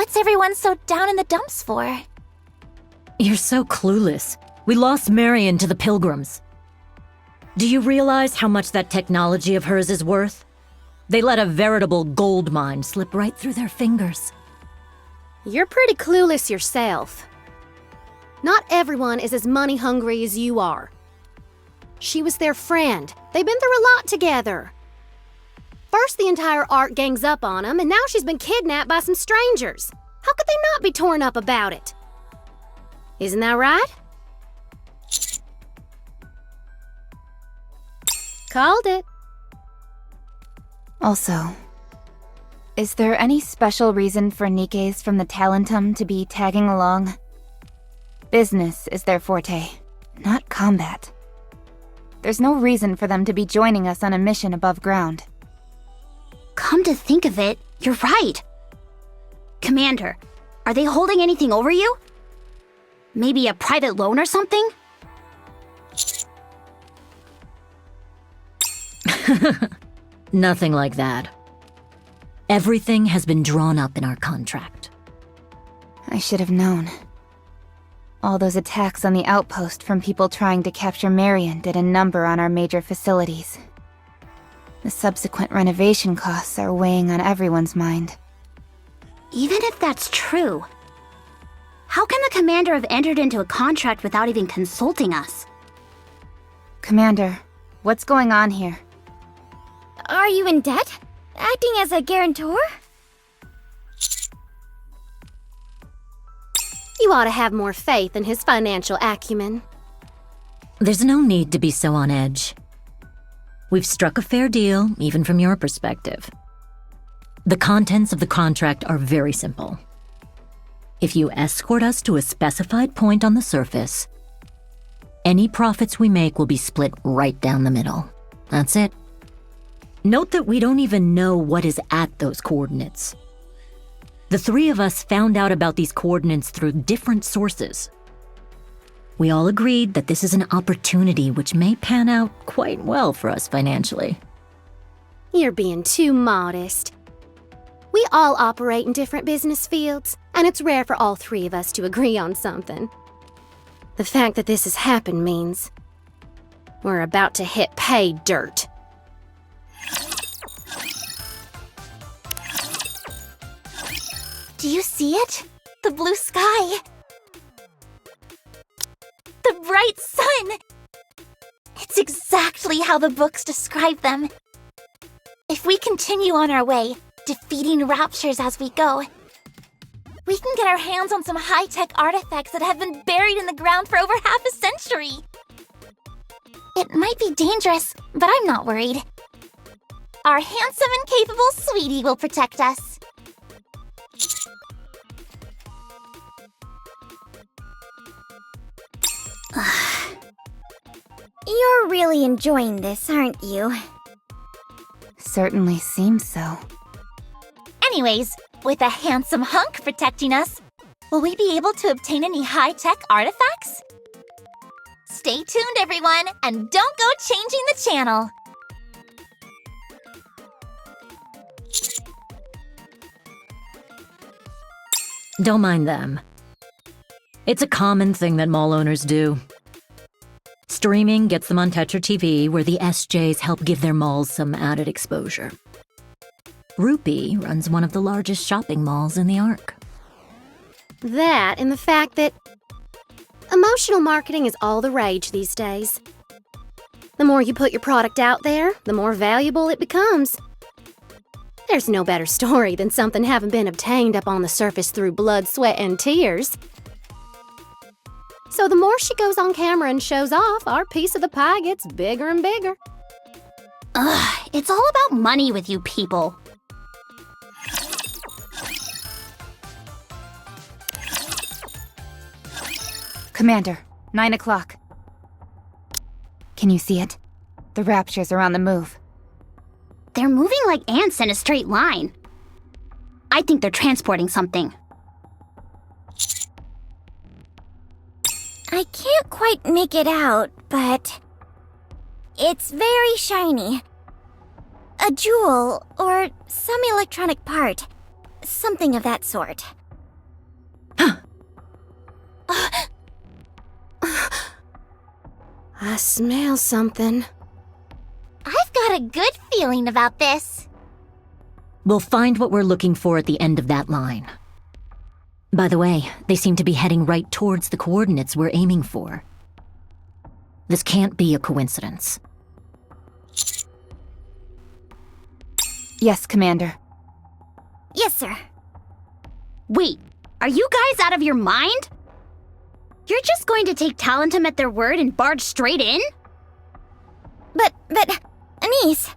What's everyone so down in the dumps for? You're so clueless. We lost Marion to the Pilgrims. Do you realize how much that technology of hers is worth? They let a veritable gold mine slip right through their fingers. You're pretty clueless yourself. Not everyone is as money hungry as you are. She was their friend. They've been through a lot together. First, the entire Ark gangs up on them, and now she's been kidnapped by some strangers. How could they not be torn up about it? Isn't that right? Called it. Also, is there any special reason for Nikkes from the Talentum to be tagging along? Business is their forte, not combat. There's no reason for them to be joining us on a mission above ground. Come to think of it, you're right. Commander, are they holding anything over you? Maybe a private loan or something? Nothing like that. Everything has been drawn up in our contract. I should have known. All those attacks on the outpost from people trying to capture Marion did a number on our major facilities. The subsequent renovation costs are weighing on everyone's mind. Even if that's true, how can the commander have entered into a contract without even consulting us? Commander, what's going on here? Are you in debt? Acting as a guarantor? You ought to have more faith in his financial acumen. There's no need to be so on edge. We've struck a fair deal, even from your perspective. The contents of the contract are very simple. If you escort us to a specified point on the surface, any profits we make will be split right down the middle. That's it. Note that we don't even know what is at those coordinates. The three of us found out about these coordinates through different sources. We all agreed that this is an opportunity which may pan out quite well for us financially. You're being too modest. We all operate in different business fields, and it's rare for all three of us to agree on something. The fact that this has happened means we're about to hit pay dirt. Do you see it? The blue sky. The bright sun. It's exactly how the books describe them. If we continue on our way, defeating raptures as we go, we can get our hands on some high-tech artifacts that have been buried in the ground for over half a century. It might be dangerous, but I'm not worried. Our handsome and capable sweetie will protect us. You're really enjoying this, aren't you? Certainly seems so. Anyways, with a handsome hunk protecting us, will we be able to obtain any high-tech artifacts? Stay tuned, everyone, and don't go changing the channel. Don't mind them. It's a common thing that mall owners do. Streaming gets them on Tetra TV, where the SJs help give their malls some added exposure. Rupee runs one of the largest shopping malls in the Ark. That and the fact that emotional marketing is all the rage these days. The more you put your product out there, the more valuable it becomes. There's no better story than something having been obtained up on the surface through blood, sweat, and tears. So the more she goes on camera and shows off, our piece of the pie gets bigger and bigger. Ugh, it's all about money with you people. Commander, 9 o'clock. Can you see it? The raptures are on the move. They're moving like ants in a straight line. I think they're transporting something. I can't quite make it out, but it's very shiny. A jewel or some electronic part. Something of that sort. I smell something. I've got a good feeling about this. We'll find what we're looking for at the end of that line. By the way, they seem to be heading right towards the coordinates we're aiming for. This can't be a coincidence. Yes, Commander. Yes, sir. Wait, are you guys out of your mind? You're just going to take Talentum at their word and barge straight in? But, Anise,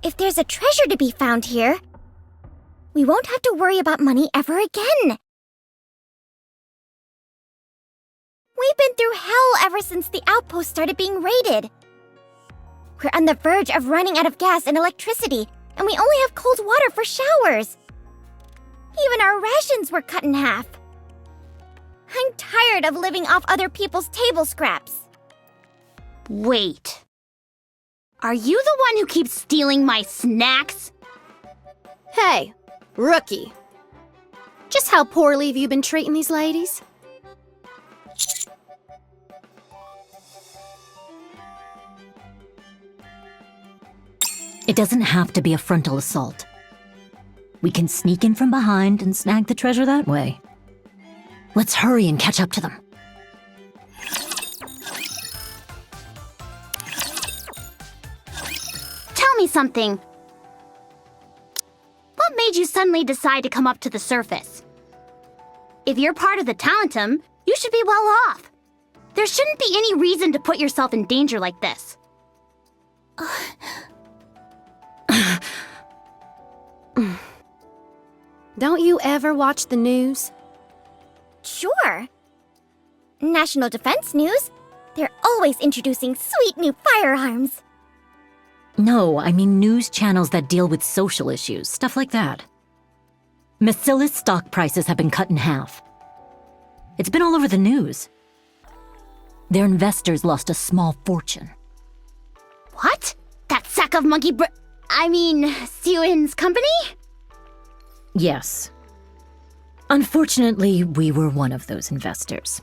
if there's a treasure to be found here, we won't have to worry about money ever again. We've been through hell ever since the outpost started being raided. We're on the verge of running out of gas and electricity, and we only have cold water for showers. Even our rations were cut in half. I'm tired of living off other people's table scraps. Wait. Are you the one who keeps stealing my snacks? Hey, rookie. Just how poorly have you been treating these ladies? It doesn't have to be a frontal assault. We can sneak in from behind and snag the treasure that way. Let's hurry and catch up to them. Tell me something. What made you suddenly decide to come up to the surface? If you're part of the Talentum, you should be well off. There shouldn't be any reason to put yourself in danger like this. Don't you ever watch the news? Sure. National Defense News. They're always introducing sweet new firearms. No, I mean news channels that deal with social issues, stuff like that. Macilla's stock prices have been cut in half. It's been all over the news. Their investors lost a small fortune. What? That sack of Sewin's company? Yes. Unfortunately, we were one of those investors.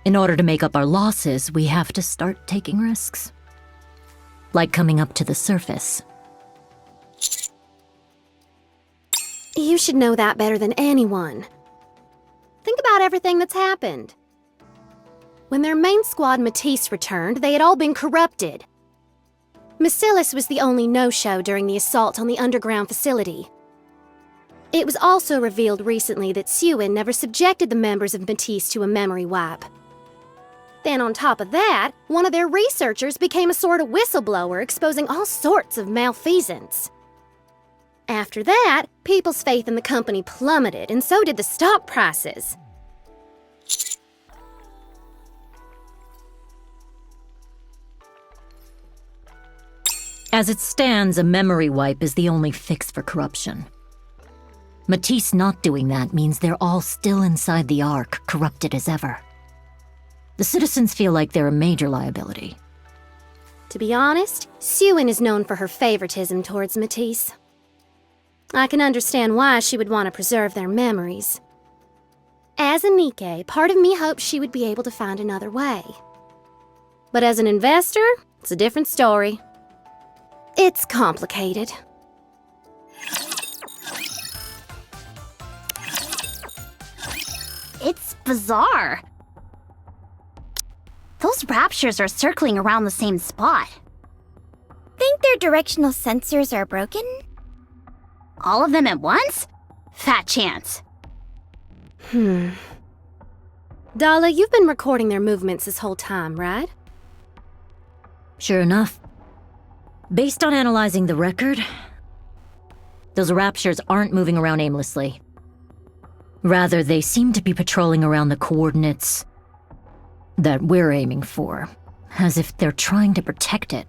In order to make up our losses, we have to start taking risks. Like coming up to the surface. You should know that better than anyone. Think about everything that's happened. When their main squad Matisse returned, they had all been corrupted. Macilla's was the only no-show during the assault on the underground facility. It was also revealed recently that Sewin never subjected the members of Matisse to a memory wipe. Then on top of that, one of their researchers became a sort of whistleblower exposing all sorts of malfeasance. After that, people's faith in the company plummeted, and so did the stock prices. As it stands, a memory wipe is the only fix for corruption. Matisse not doing that means they're all still inside the Ark, corrupted as ever. The citizens feel like they're a major liability. To be honest, Sewin is known for her favoritism towards Matisse. I can understand why she would want to preserve their memories. As a Nikke, part of me hopes she would be able to find another way. But as an investor, it's a different story. It's complicated. It's bizarre. Those raptures are circling around the same spot. Think their directional sensors are broken? All of them at once? Fat chance. Dala, you've been recording their movements this whole time, right? Sure enough. Based on analyzing the record, those raptures aren't moving around aimlessly. Rather, they seem to be patrolling around the coordinates that we're aiming for, as if they're trying to protect it.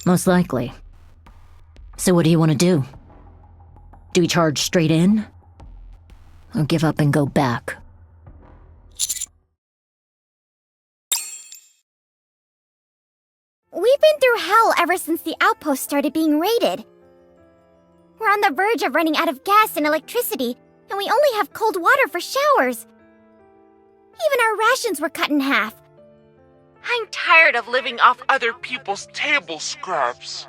Most likely. So what do you want to do? Do we charge straight in? Or give up and go back? We've been through hell ever since the outpost started being raided. We're on the verge of running out of gas and electricity, and we only have cold water for showers. Even our rations were cut in half. I'm tired of living off other people's table scraps.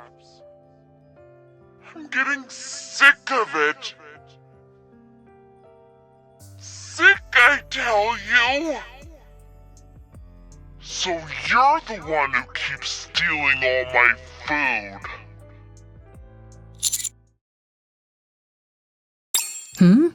I'm getting sick of it. Sick, I tell you. So you're the one who keeps stealing all my food. Hmm?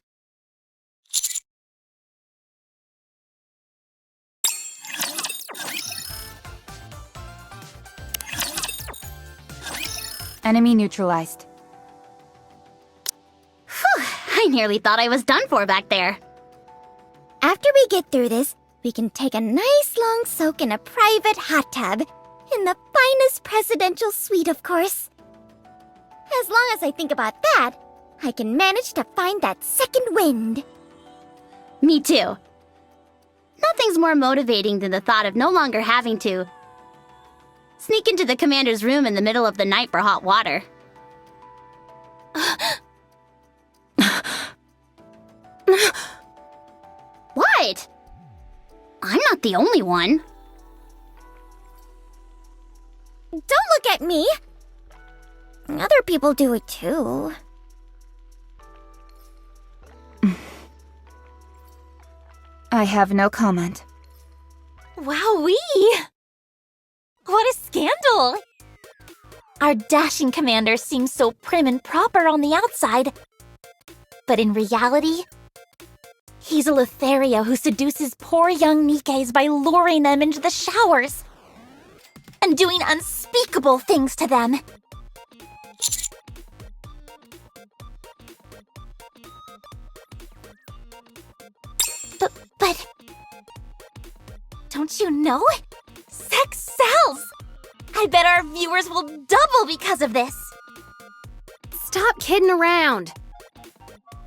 Enemy neutralized. I nearly thought I was done for back there. After we get through this, we can take a nice long soak in a private hot tub. In the finest presidential suite, of course. As long as I think about that, I can manage to find that second wind. Me too. Nothing's more motivating than the thought of no longer having to sneak into the commander's room in the middle of the night for hot water. What? I'm not the only one. Don't look at me! Other people do it too. I have no comment. Wowee! What a scandal! Our dashing commander seems so prim and proper on the outside. But in reality, he's a Lothario who seduces poor young Nikkes by luring them into the showers and doing unspeakable things to them. But don't you know? Sex sells! I bet our viewers will double because of this. Stop kidding around.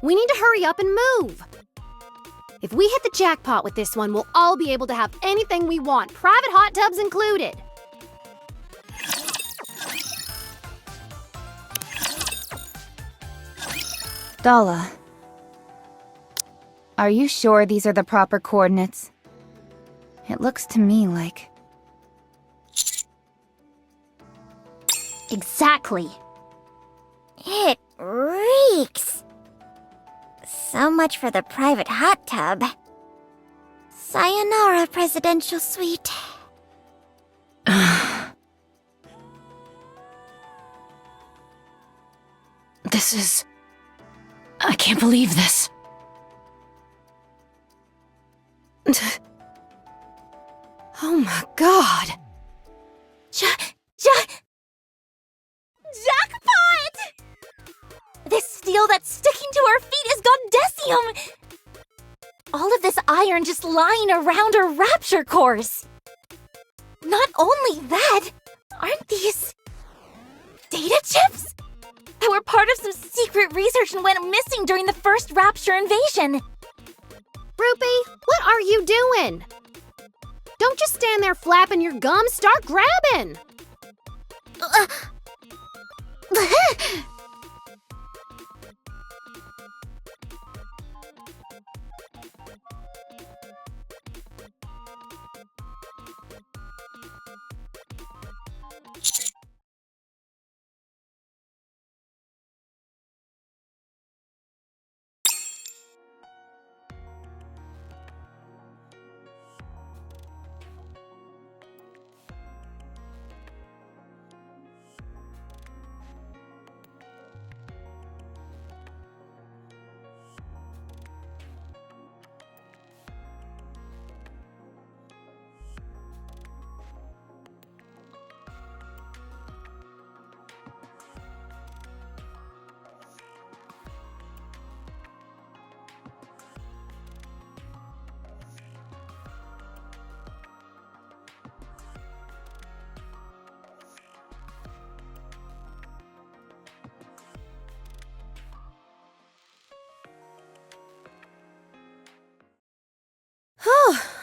We need to hurry up and move. If we hit the jackpot with this one, we'll all be able to have anything we want, private hot tubs included. Dala. Are you sure these are the proper coordinates? It looks to me like... Exactly. It reeks. So much for the private hot tub. Sayonara, presidential suite. This is... I can't believe this. Oh my god. Jackpot! This steel that's sticking to our feet is Gondesium! All of this iron just lying around our rapture cores. Not only that, aren't these data chips? That were part of some secret research and went missing during the first rapture invasion. Rupee, what are you doing? Don't just stand there flapping your gums, start grabbing!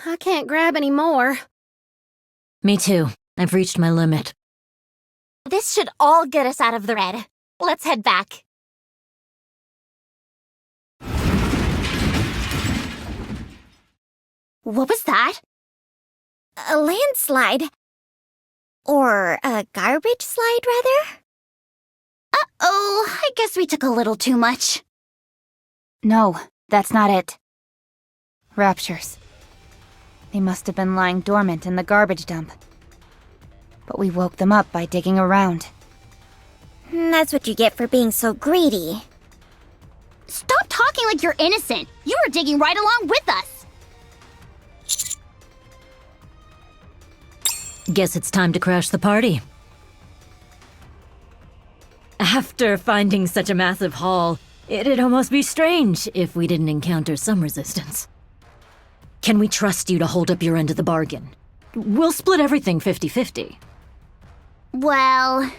I can't grab any more. Me too. I've reached my limit. This should all get us out of the red. Let's head back. What was that? A landslide. Or a garbage slide, rather? Uh-oh, I guess we took a little too much. No, that's not it. Raptures. They must have been lying dormant in the garbage dump. But we woke them up by digging around. That's what you get for being so greedy. Stop talking like you're innocent. You were digging right along with us. Guess it's time to crash the party. After finding such a massive haul, it'd almost be strange if we didn't encounter some resistance. Can we trust you to hold up your end of the bargain? We'll split everything 50-50. Well,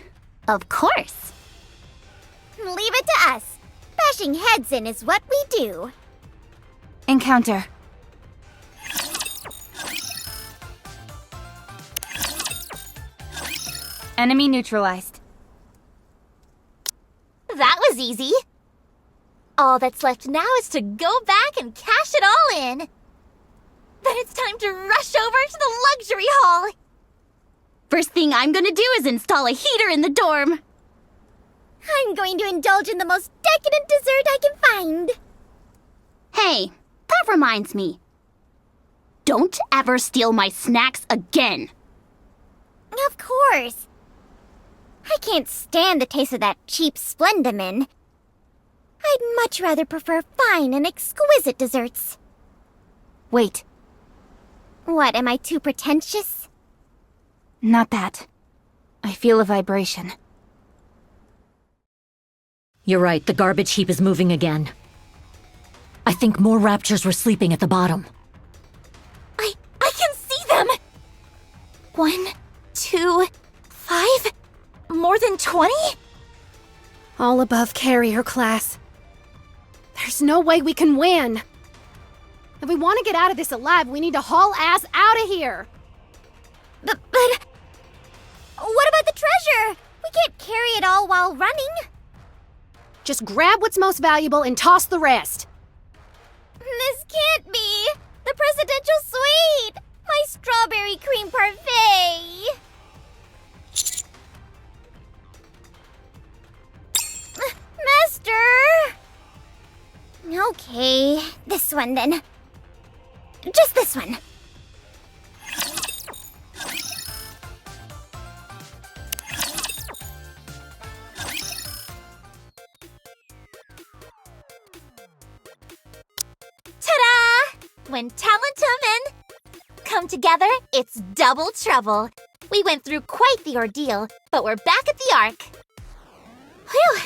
of course. Leave it to us. Bashing heads in is what we do. Encounter. Enemy neutralized. That was easy. All that's left now is to go back and cash it all in. Then it's time to rush over to the luxury hall. First thing I'm gonna do is install a heater in the dorm. I'm going to indulge in the most decadent dessert I can find. Hey, that reminds me. Don't ever steal my snacks again. Of course. I can't stand the taste of that cheap Splendamin. I'd much rather prefer fine and exquisite desserts. Wait, What, am I too pretentious? not that. I feel a vibration. You're right, the garbage heap is moving again. I think more raptures were sleeping at the bottom. I can see them! 1, 2, 5... More than 20? All above carrier class. There's no way we can win. If we want to get out of this alive, we need to haul ass out of here. But... What about the treasure? We can't carry it all while running. Just grab what's most valuable and toss the rest. This can't be! The presidential suite! My strawberry cream parfait! Master! Okay, this one then. Just this one. Ta-da! When Talentum and come together, it's double trouble. We went through quite the ordeal, but we're back at the Ark. Whew!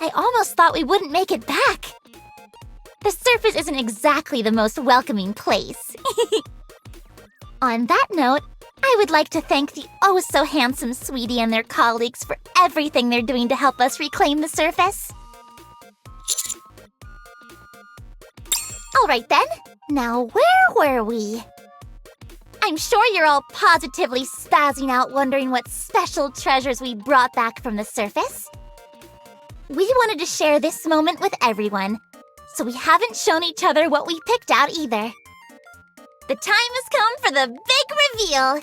I almost thought we wouldn't make it back. The surface isn't exactly the most welcoming place. On that note, I would like to thank the oh-so-handsome Sweetie and their colleagues for everything they're doing to help us reclaim the surface. All right then, now where were we? I'm sure you're all positively spazzing out wondering what special treasures we brought back from the surface. We wanted to share this moment with everyone, so we haven't shown each other what we picked out either. The time has come for the big reveal!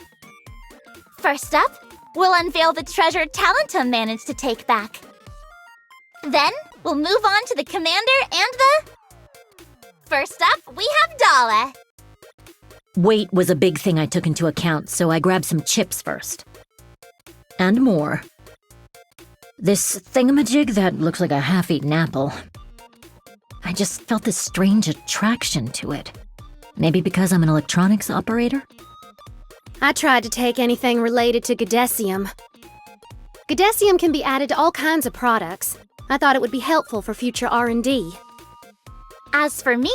First up, we'll unveil the treasure Talentum managed to take back. Then, we'll move on to the commander and the... First up, we have Dala. Weight was a big thing I took into account, so I grabbed some chips first. And more. This thingamajig that looks like a half-eaten apple. I just felt this strange attraction to it. Maybe because I'm an electronics operator? I tried to take anything related to Gadesium. Gadesium can be added to all kinds of products. I thought it would be helpful for future R&D. As for me,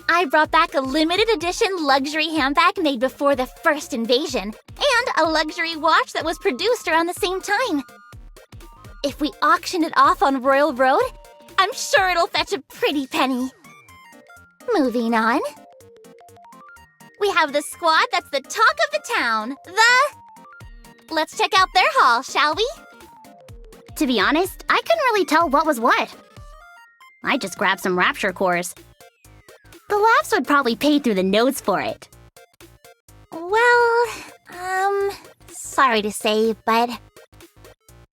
I brought back a limited edition luxury handbag made before the first invasion, and a luxury watch that was produced around the same time. If we auction it off on Royal Road, I'm sure it'll fetch a pretty penny. Moving on. We have the squad that's the talk of the town, Let's check out their haul, shall we? To be honest, I couldn't really tell what was what. I just grabbed some rapture cores. The laughs would probably pay through the nose for it. Well, sorry to say, but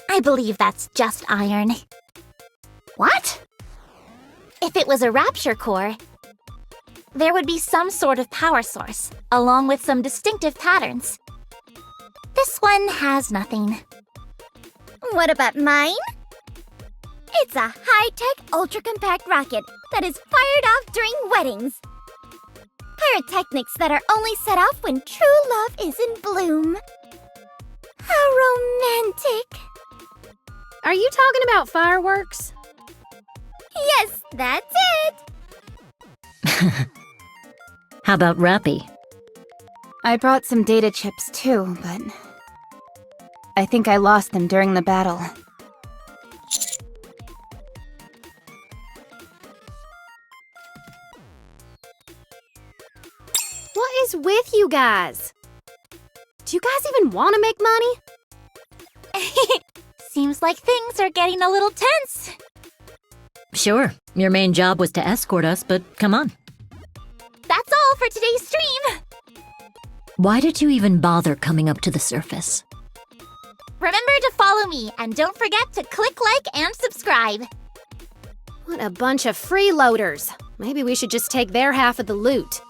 I believe that's just iron. What? If it was a rapture core, there would be some sort of power source, along with some distinctive patterns. This one has nothing. What about mine? It's a high-tech, ultra-compact rocket that is fired off during weddings. Pyrotechnics that are only set off when true love is in bloom. How romantic. Are you talking about fireworks? Yes, that's it. How about Rappy? I brought some data chips too, but I think I lost them during the battle. What is with you guys? Do you guys even want to make money? Seems like things are getting a little tense. Sure, your main job was to escort us, but come on. That's all for today's stream. Why did you even bother coming up to the surface? Remember to follow me, and don't forget to click like and subscribe. What a bunch of freeloaders. Maybe we should just take their half of the loot.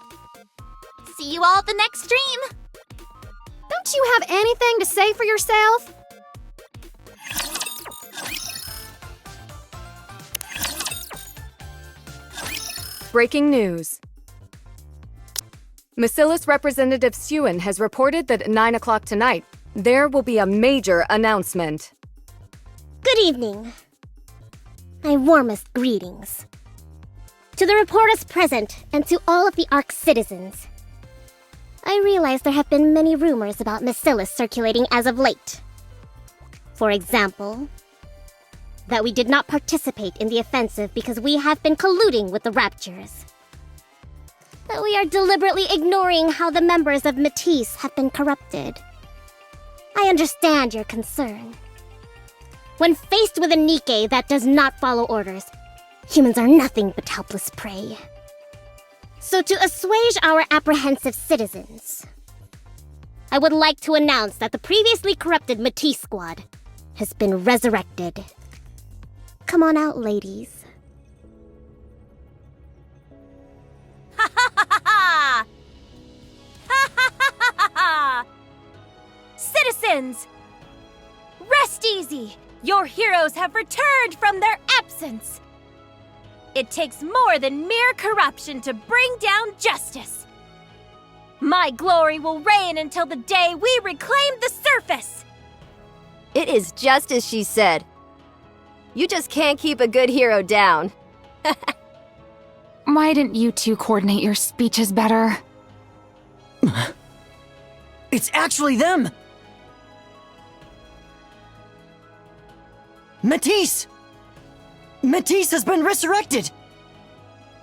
See you all at the next stream. Don't you have anything to say for yourself? Breaking news. Macillus Representative Sewen has reported that at 9 o'clock tonight, there will be a major announcement. Good evening. My warmest greetings. To the reporters present and to all of the Ark citizens. I realize there have been many rumors about Macillus circulating as of late. For example, that we did not participate in the offensive because we have been colluding with the Raptures. That we are deliberately ignoring how the members of Matisse have been corrupted. I understand your concern. When faced with a Nikke that does not follow orders, humans are nothing but helpless prey. So to assuage our apprehensive citizens, I would like to announce that the previously corrupted Matisse squad has been resurrected. Come on out, ladies. Ha ha ha ha! Ha ha ha ha ha! Citizens! Rest easy! Your heroes have returned from their absence! It takes more than mere corruption to bring down justice! My glory will reign until the day we reclaim the surface! It is just as she said. You just can't keep a good hero down. Why didn't you two coordinate your speeches better? It's actually them! Matisse! Matisse has been resurrected!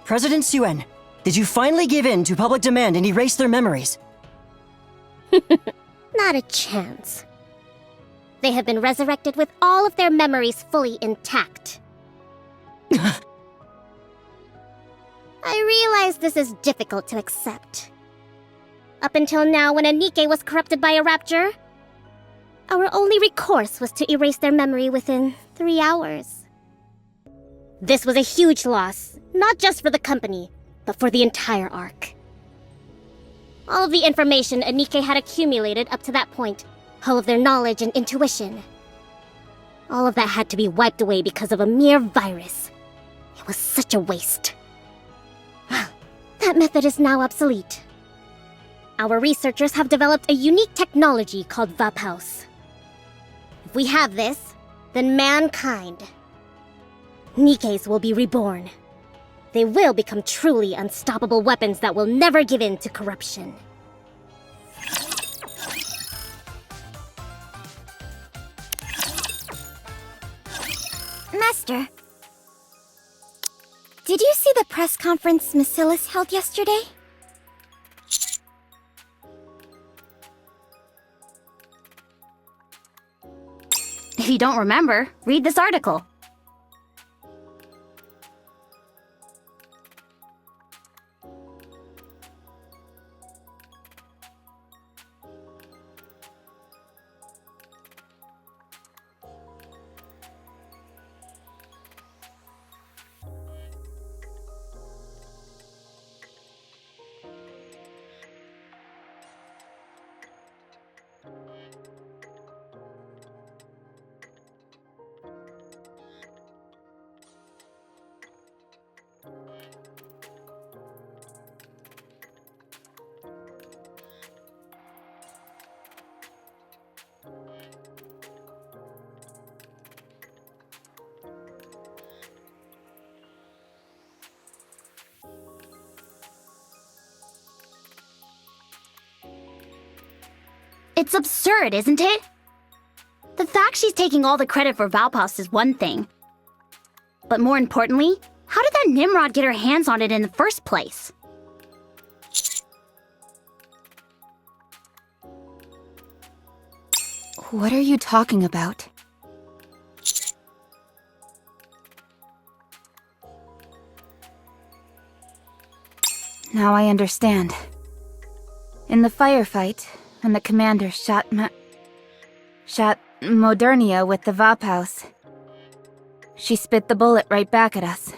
President Sewen, did you finally give in to public demand and erase their memories? Not a chance. They have been resurrected with all of their memories fully intact. I realize this is difficult to accept. Up until now, when a Nikke was corrupted by a Rapture, our only recourse was to erase their memory within 3 hours. This was a huge loss, not just for the company, but for the entire Ark. All of the information a Nikke had accumulated up to that point, all of their knowledge and intuition, all of that had to be wiped away because of a mere virus. It was such a waste. That method is now obsolete. Our researchers have developed a unique technology called Vapaus. If we have this, then mankind, Nikkes, will be reborn. They will become truly unstoppable weapons that will never give in to corruption. Master, did you see the press conference Macillus held yesterday? If you don't remember, read this article. It's absurd, isn't it? The fact she's taking all the credit for Valpaus is one thing. But more importantly, how did that Nimrod get her hands on it in the first place? What are you talking about? Now I understand. In the firefight, when the commander shot Modernia with the Valpaus, she spit the bullet right back at us.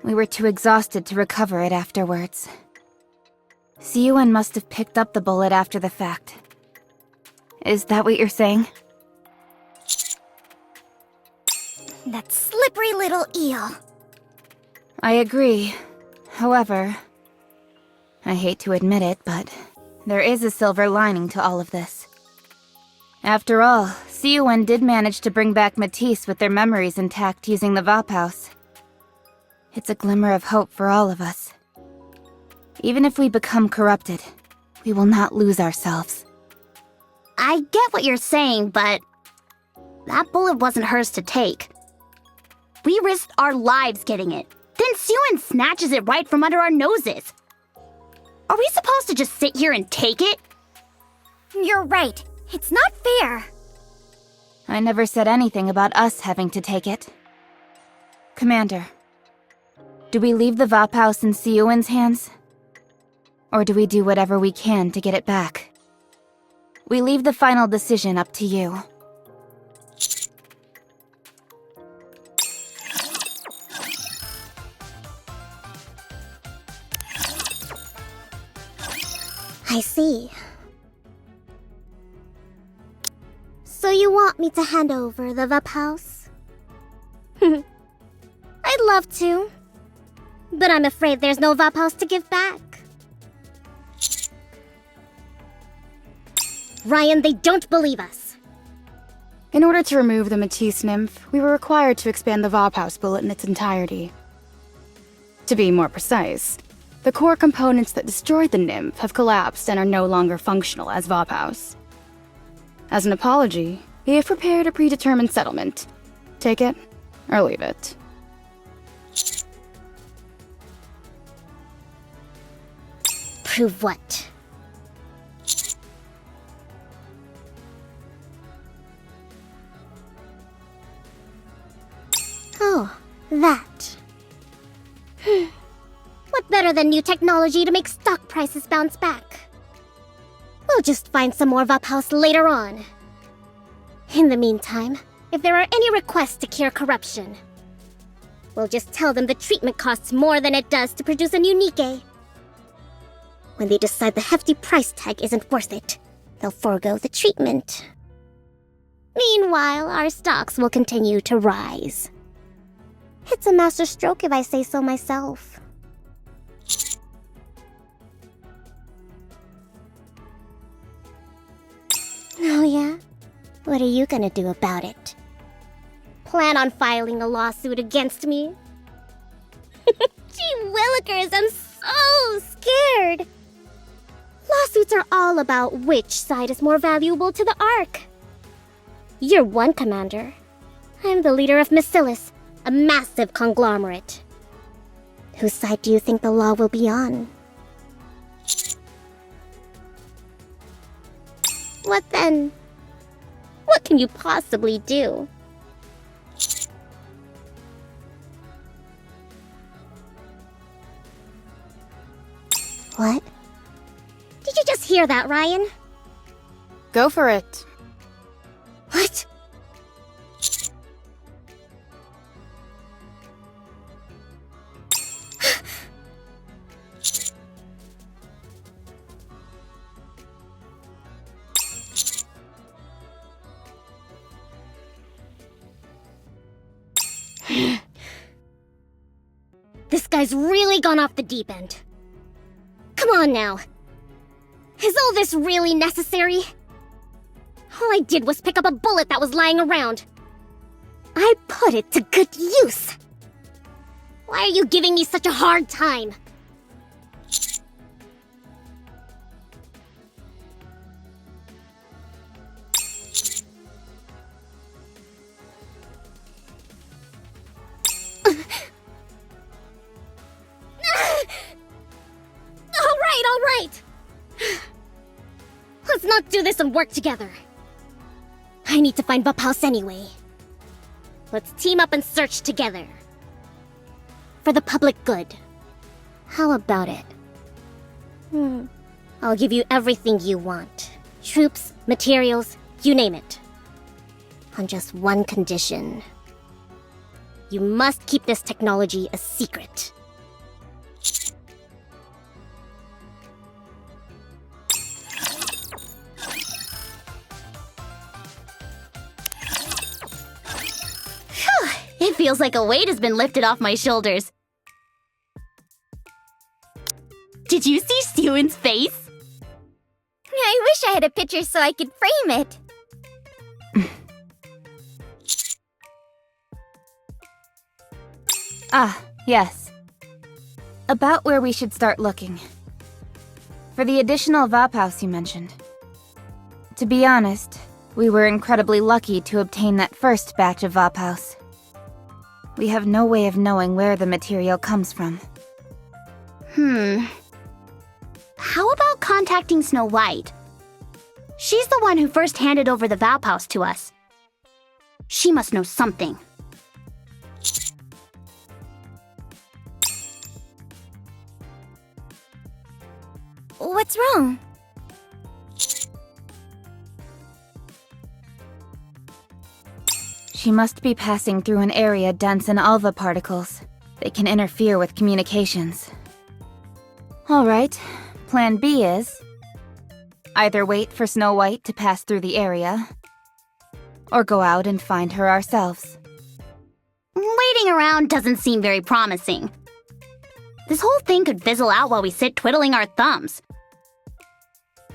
We were too exhausted to recover it afterwards. Siuan must have picked up the bullet after the fact. Is that what you're saying? That slippery little eel. I agree. However, I hate to admit it, but there is a silver lining to all of this. After all, Siuan did manage to bring back Matisse with their memories intact using the Valpaus. It's a glimmer of hope for all of us. Even if we become corrupted, we will not lose ourselves. I get what you're saying, but that bullet wasn't hers to take. We risked our lives getting it. Then Siuan snatches it right from under our noses. Are we supposed to just sit here and take it? You're right. It's not fair. I never said anything about us having to take it. Commander, do we leave the Valpaus in Siuan's hands? Or do we do whatever we can to get it back? We leave the final decision up to you. I see. So you want me to hand over the Valpaus? I'd love to. But I'm afraid there's no Valpaus to give back. Ryan, they don't believe us. In order to remove the Matisse nymph, we were required to expand the Valpaus bullet in its entirety. To be more precise, the core components that destroyed the nymph have collapsed and are no longer functional as Valpaus. As an apology, we have prepared a predetermined settlement. Take it, or leave it. Prove what? Oh, that. What better than new technology to make stock prices bounce back? We'll just find some more Valpaus later on. In the meantime, if there are any requests to cure corruption, we'll just tell them the treatment costs more than it does to produce a new Nikke. When they decide the hefty price tag isn't worth it, they'll forego the treatment. Meanwhile, our stocks will continue to rise. It's a masterstroke if I say so myself. Oh yeah? What are you gonna do about it? Plan on filing a lawsuit against me? Gee willikers, I'm so scared! Lawsuits are all about which side is more valuable to the Ark. You're one commander. I'm the leader of Massilis, a massive conglomerate. Whose side do you think the law will be on? What then? What can you possibly do? What? Did you just hear that, Ryan? Go for it. What? This guy's really gone off the deep end. Come on now. Is all this really necessary? All I did was pick up a bullet that was lying around. I put it to good use. Why are you giving me such a hard time? can't do this and work together. I need to find Vapaus anyway. Let's team up and search together. For the public good. How about it? I'll give you everything you want. Troops, materials, you name it. On just one condition. You must keep this technology a secret. It feels like a weight has been lifted off my shoulders. Did you see Sewin's face? I wish I had a picture so I could frame it. Ah, yes. About where we should start looking. For the additional Vapaus you mentioned. To be honest, we were incredibly lucky to obtain that first batch of Vapaus. We have no way of knowing where the material comes from. How about contacting Snow White? She's the one who first handed over the Vapaus to us. She must know something. What's wrong? She must be passing through an area dense in alva particles. They can interfere with communications. Alright, plan B is... either wait for Snow White to pass through the area, or go out and find her ourselves. Waiting around doesn't seem very promising. This whole thing could fizzle out while we sit twiddling our thumbs.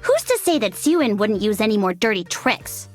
Who's to say that Sewin wouldn't use any more dirty tricks?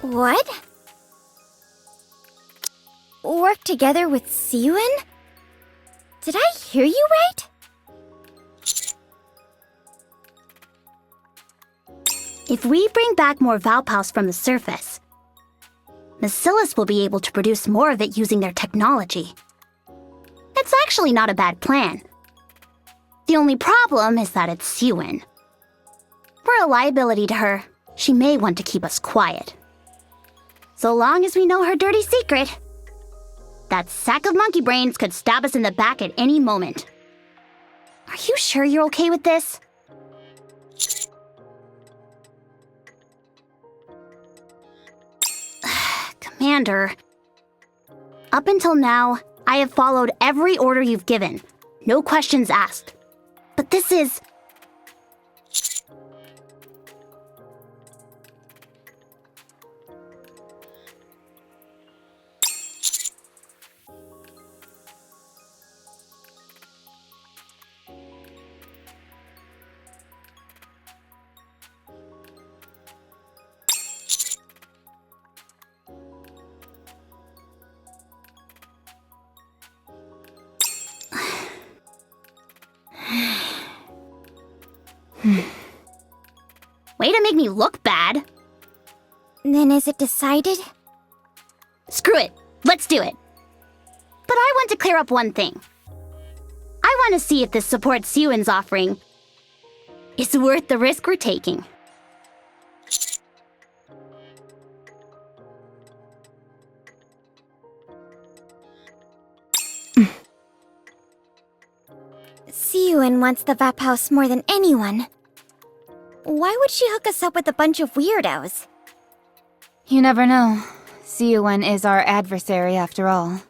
What? Work together with Siwon? Did I hear you right? If we bring back more Valpaus from the surface, Bacillus will be able to produce more of it using their technology. It's actually not a bad plan. The only problem is that it's Siwon. We're a liability to her. She may want to keep us quiet. So long as we know her dirty secret, that sack of monkey brains could stab us in the back at any moment. Are you sure you're okay with this? Commander, up until now, I have followed every order you've given. No questions asked. But this is... Way to make me look bad. Then is it decided? Screw it. Let's do it. But I want to clear up one thing. I want to see if this support Siwon's offering is worth the risk we're taking. Siwon wants the Vap House more than anyone. Why would she hook us up with a bunch of weirdos? You never know. Siwon is our adversary after all.